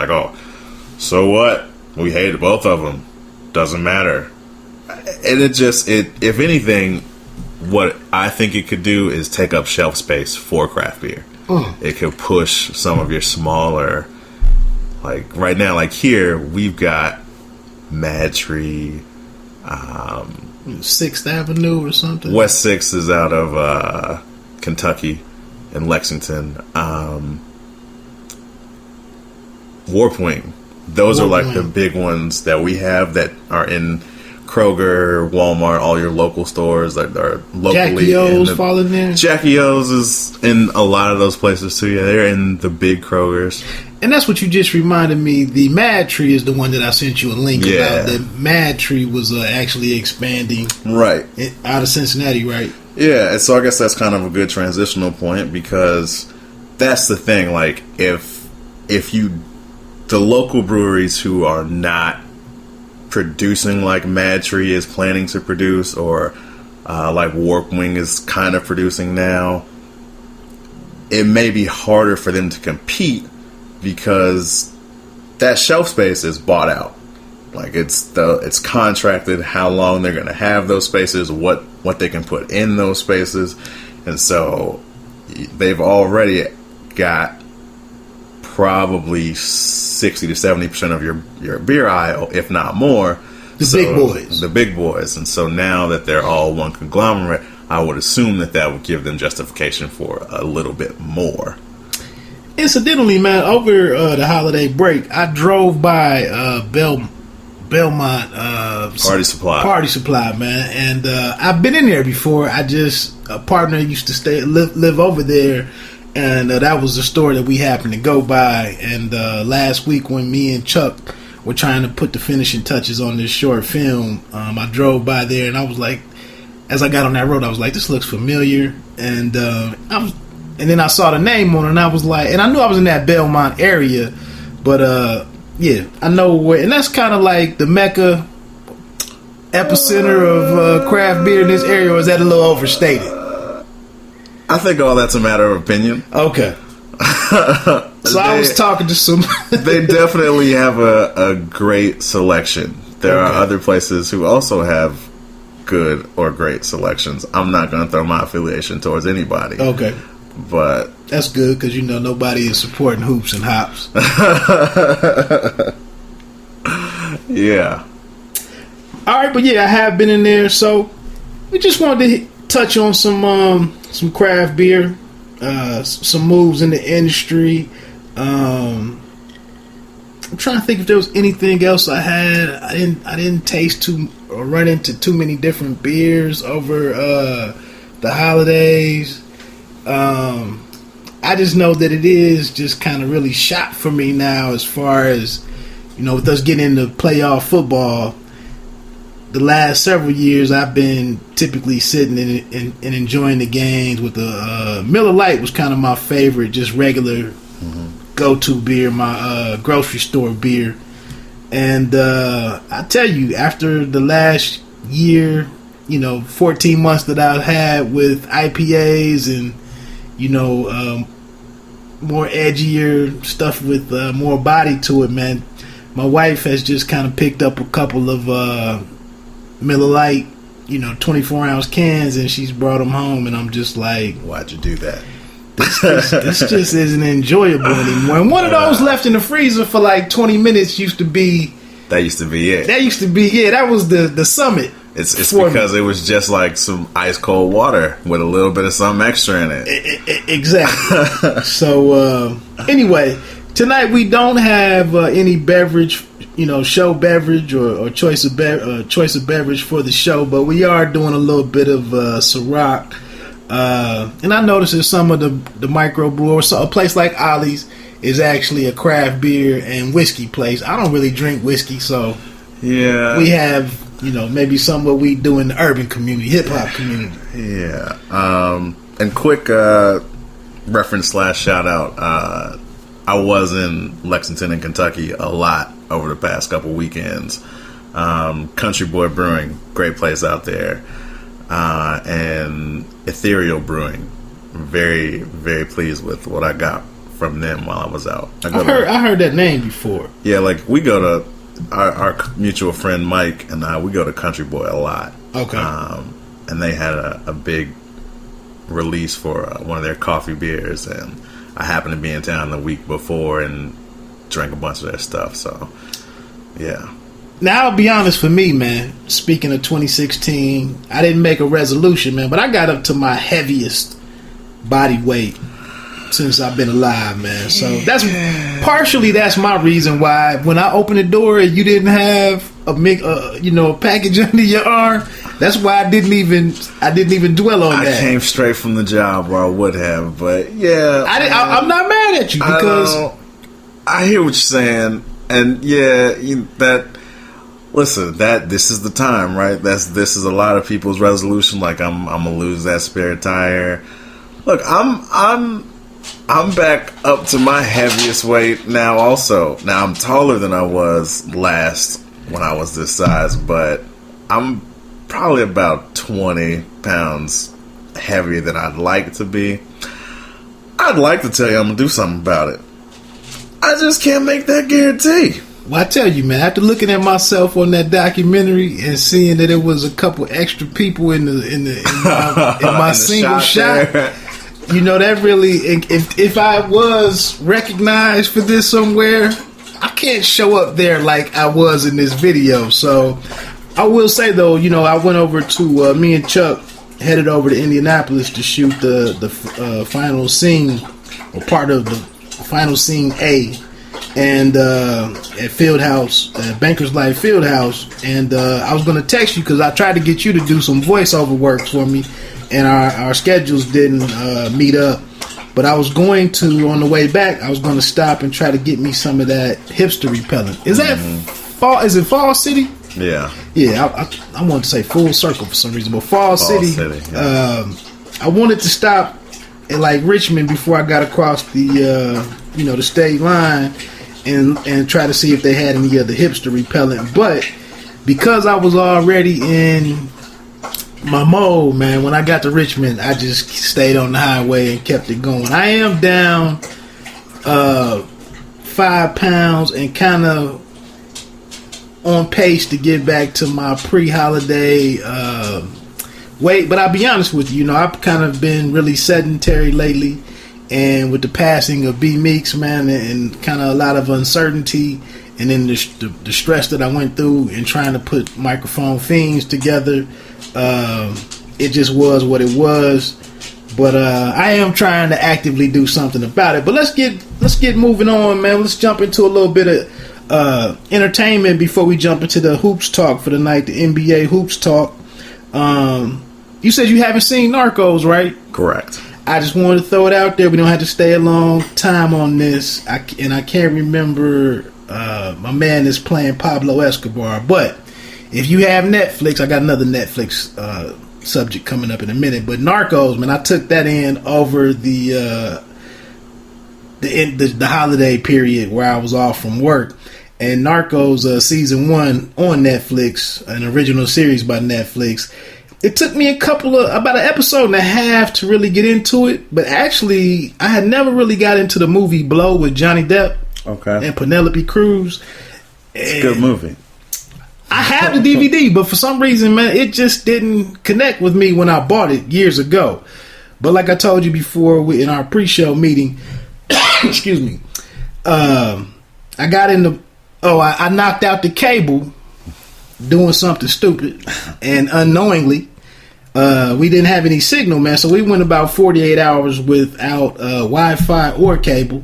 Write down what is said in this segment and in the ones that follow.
like, oh, so what? We hated both of them. Doesn't matter. And if anything, what I think it could do is take up shelf space for craft beer. It could push some of your smaller, like right now, like here, we've got Mad Tree, 6th Avenue or something. West 6 is out of Kentucky and Lexington. Warpwing. Those are like the big ones that we have that are in Kroger, Walmart, all your local stores that are locally. Jackie O's falling there. Jackie O's is in a lot of those places too. Yeah, they're in the big Krogers. And that's what you just reminded me. The Mad Tree is the one that I sent you a link about. The Mad Tree was actually expanding right out of Cincinnati, right? Yeah, and so I guess that's kind of a good transitional point, because that's the thing. Like if the local breweries who are not producing like Mad Tree is planning to produce, or like Warpwing is kind of producing now, it may be harder for them to compete because that shelf space is bought out. Like it's contracted how long they're going to have those spaces, what they can put in those spaces, and so they've already got probably 60 to 70% of your beer aisle, if not more. The big boys. And so now that they're all one conglomerate, I would assume that would give them justification for a little bit more. Incidentally, man, over the holiday break, I drove by Belmont Party Supply, man, and I've been in there before. A partner used to live over there, and that was the store that we happened to go by. And last week, when me and Chuck were trying to put the finishing touches on this short film, I drove by there, and I was like, as I got on that road, I was like, this looks familiar. And and then I saw the name on it, and I was like, and I knew I was in that Belmont area, but yeah, I know where, and that's kind of like the Mecca epicenter of craft beer in this area. Or is that a little overstated? I think all that's a matter of opinion. Okay. So I was talking to some. They definitely have a great selection. There are other places who also have good or great selections. I'm not going to throw my affiliation towards anybody. Okay. But that's good, because nobody is supporting hoops and hops. Yeah. All right, but yeah, I have been in there, so we just wanted to touch on some craft beer, some moves in the industry. I'm trying to think if there was anything else I had. I didn't taste or run into too many different beers over the holidays. I just know that it is just kind of really shot for me now, as far as, with us getting into playoff football. The last several years, I've been typically sitting and enjoying the games with the Miller Lite was kind of my favorite, just regular go-to beer, my grocery store beer. And I tell you, after the last year, 14 months that I've had with IPAs and more edgier stuff with more body to it, man, my wife has just kind of picked up a couple of Miller Lite, 24-ounce cans, and she's brought them home, and I'm just like, why'd you do that? This just isn't enjoyable anymore. And one of those left in the freezer for like 20 minutes used to be it. That used to be it. That was the summit. It's because it was just like some ice cold water with a little bit of something extra in it. Exactly. So anyway, tonight we don't have any beverage, show beverage or choice of beverage for the show, but we are doing a little bit of Ciroc. And I noticed that some of the microbrewers, so a place like Ollie's is actually a craft beer and whiskey place. I don't really drink whiskey, so yeah, we have maybe some what we do in the urban community, hip hop community. Yeah. And quick reference / shout out. I was in Lexington and Kentucky a lot over the past couple weekends. Country Boy Brewing, great place out there. And Ethereal Brewing, very, very pleased with what I got from them while I was out. I heard that name before. Yeah, like we go to our mutual friend Mike and I. We go to Country Boy a lot. Okay. And they had a big release for one of their coffee beers, and I happened to be in town the week before and drank a bunch of their stuff. So, yeah. Now, I'll be honest, for me, man, speaking of 2016, I didn't make a resolution, man, but I got up to my heaviest body weight since I've been alive, man. So that's my reason why when I opened the door and you didn't have a package under your arm. That's why I didn't even dwell on that. I came straight from the job, or I would have, but yeah, I'm not mad at you because I hear what you're saying, and yeah, this is the time, right? This is a lot of people's resolution. Like I'm gonna lose that spare tire. Look, I'm back up to my heaviest weight now. Also, now I'm taller than I was last when I was this size, but I'm probably about 20 pounds heavier than I'd like to be. I'd like to tell you I'm gonna do something about it. I just can't make that guarantee. Well, I tell you, man, after looking at myself on that documentary and seeing that it was a couple extra people in my single shot, that really, if I was recognized for this somewhere, I can't show up there like I was in this video. So I will say though, I went over to me and Chuck headed over to Indianapolis to shoot the final scene, or part of the final scene A, and at Fieldhouse, Bankers Life Fieldhouse, and I was going to text you because I tried to get you to do some voiceover work for me, and our schedules didn't meet up. But I was going to, on the way back, I was going to stop and try to get me some of that hipster repellent. Is that Fall? Is it Fall City? Yeah. Yeah, I wanted to say Full Circle for some reason, but Fall City. Yeah. I wanted to stop at like Richmond before I got across the the state line and try to see if they had any other hipster repellent. But because I was already in my mode, man, when I got to Richmond, I just stayed on the highway and kept it going. I am down 5 pounds and kind of on pace to get back to my pre-holiday weight. But I'll be honest with you, I've kind of been really sedentary lately, and with the passing of B Meeks, man, and kind of a lot of uncertainty, and then the stress that I went through in trying to put Microphone Fiends together, it just was what it was. But I am trying to actively do something about it. But let's get moving on, man. Let's jump into a little bit of entertainment before we jump into the hoops talk for the night, the NBA hoops talk. You said you haven't seen Narcos, right? Correct. I just wanted to throw it out there. We don't have to stay a long time on this. I can't remember my man is playing Pablo Escobar. But if you have Netflix, I got another Netflix subject coming up in a minute. But Narcos, man, I took that in over the holiday period where I was off from work. And Narcos season 1 on Netflix, an original series by Netflix. It took me about an episode and a half to really get into it. But actually, I had never really got into the movie Blow with Johnny Depp and Penelope Cruz. It's a good movie. I have the DVD, but for some reason, man, it just didn't connect with me when I bought it years ago. But like I told you before in our pre-show meeting, excuse me, I knocked out the cable doing something stupid, and unknowingly, we didn't have any signal, man. So we went about 48 hours without Wi-Fi or cable.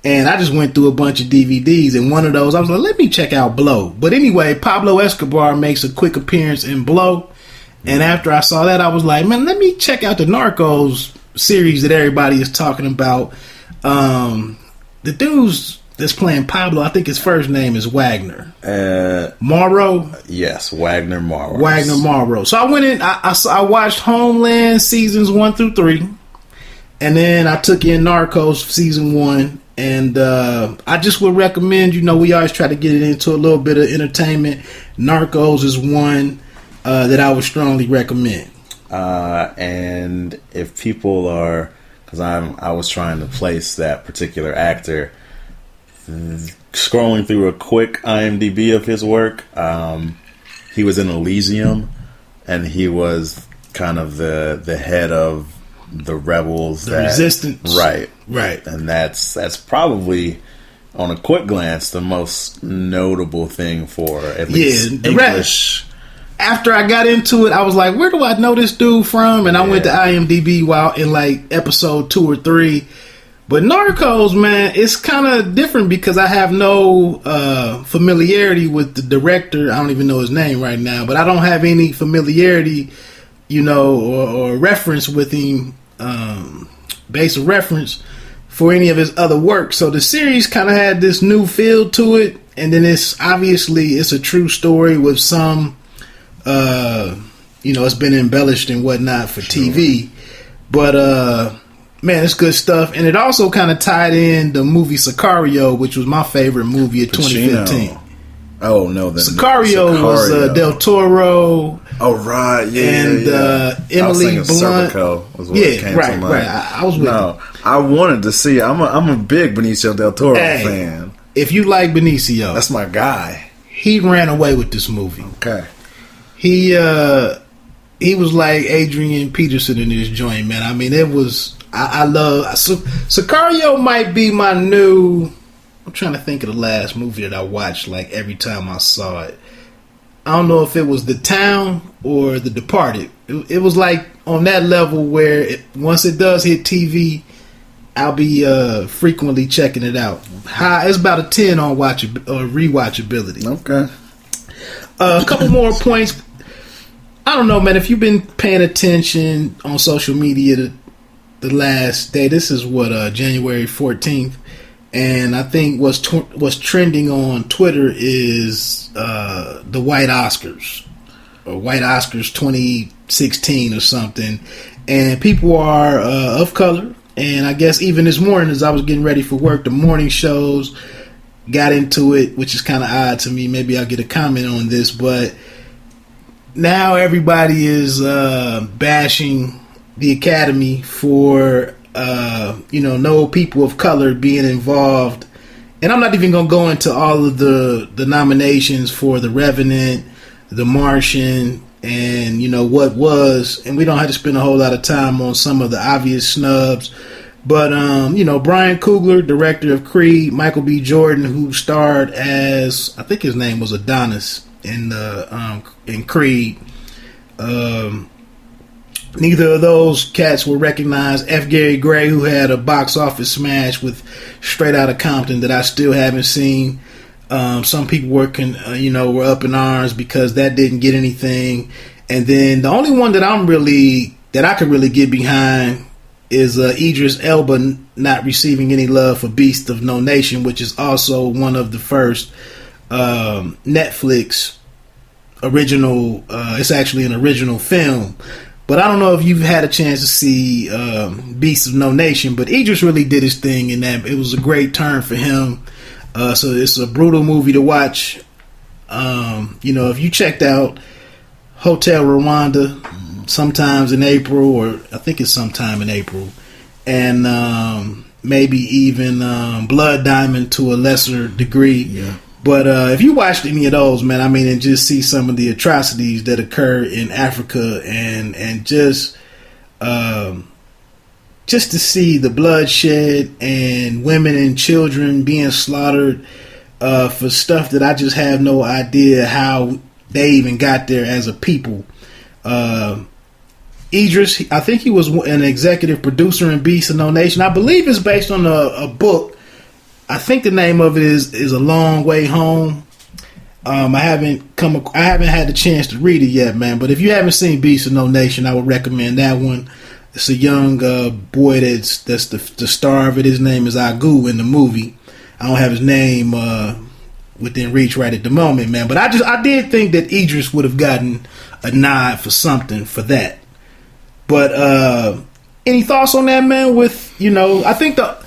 And I just went through a bunch of DVDs, and one of those, I was like, let me check out Blow. But anyway, Pablo Escobar makes a quick appearance in Blow. And after I saw that, I was like, man, let me check out the Narcos series that everybody is talking about. The dude's that's playing Pablo, I think his first name is Wagner. Morrow? Yes, Wagner Morrow. Wagner Morrow. So I went in, I watched Homeland seasons 1 through 3. And then I took in Narcos season 1. And I just would recommend, we always try to get it into a little bit of entertainment. Narcos is one that I would strongly recommend. And if people are, because I was trying to place that particular actor. Scrolling through a quick IMDb of his work, he was in Elysium, and he was kind of the head of the rebels, the resistance, right, and that's probably, on a quick glance, the most notable thing for at least English. After I got into it, I was like, where do I know this dude from? And I went to IMDb while in like episode 2 or 3. But Narcos, man, it's kind of different because I have no familiarity with the director. I don't even know his name right now, but I don't have any familiarity, or reference with him, base of reference for any of his other work. So the series kind of had this new feel to it, and then it's a true story with some, it's been embellished and whatnot for TV, but man, it's good stuff. And it also kind of tied in the movie Sicario, which was my favorite movie of 2015. Oh, no. Sicario was Del Toro. Oh, right. Yeah. And Emily Blunt. Was what came to mind. Right. I was with you. I wanted to see it. I'm a big Benicio Del Toro fan. If you like Benicio, that's my guy. He ran away with this movie. Okay. He was like Adrian Peterson in this joint, man. I mean, it was... I love Sicario. Might be my new. I'm trying to think of the last movie that I watched. Like every time I saw it, I don't know if it was The Town or The Departed. It was like on that level where once it does hit TV, I'll be frequently checking it out. It's about a 10 on rewatchability. Okay. A couple more points. I don't know, man. If you've been paying attention on social media the last day, this is January 14th, and I think what's trending on Twitter is the White Oscars, or White Oscars 2016 or something, and people are of color. And I guess even this morning, as I was getting ready for work, the morning shows got into it, which is kind of odd to me. Maybe I'll get a comment on this, but now everybody is bashing the Academy for no people of color being involved. And I'm not even going to go into all of the nominations for The Revenant, The Martian, and what was, and we don't have to spend a whole lot of time on some of the obvious snubs. But Brian Coogler, director of Creed, Michael B. Jordan, who starred as, I think his name was Adonis in Creed. Neither of those cats were recognized. F. Gary Gray, who had a box office smash with Straight Outta Compton that I still haven't seen. Some people were up in arms because that didn't get anything. And then the only one that I could really get behind is Idris Elba not receiving any love for Beast of No Nation, which is also one of the first Netflix original. It's actually an original film. But I don't know if you've had a chance to see Beasts of No Nation, but Idris really did his thing in that. It was a great turn for him. So it's a brutal movie to watch. If you checked out Hotel Rwanda sometimes in April, or I think it's sometime in April, and maybe even Blood Diamond to a lesser degree. Yeah. But if you watched any of those, man, I mean, and just see some of the atrocities that occur in Africa, and just to see the bloodshed and women and children being slaughtered for stuff that I just have no idea how they even got there as a people. Idris, I think he was an executive producer in Beast of No Nation. I believe it's based on a book. I think the name of it is A Long Way Home. I haven't had the chance to read it yet, man. But if you haven't seen Beast of No Nation, I would recommend that one. It's a young boy that's the star of it. His name is Agu in the movie. I don't have his name within reach right at the moment, man. But I did think that Idris would have gotten a nod for something for that. But any thoughts on that, man? I think the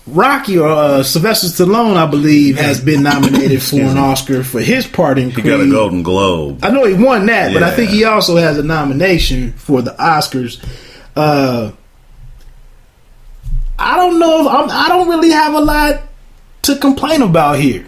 Rocky or Sylvester Stallone, I believe, has been nominated for an Oscar for his part in Creed. He got a Golden Globe. I know he won that, but I think he also has a nomination for the Oscars. I don't know if I don't really have a lot to complain about here.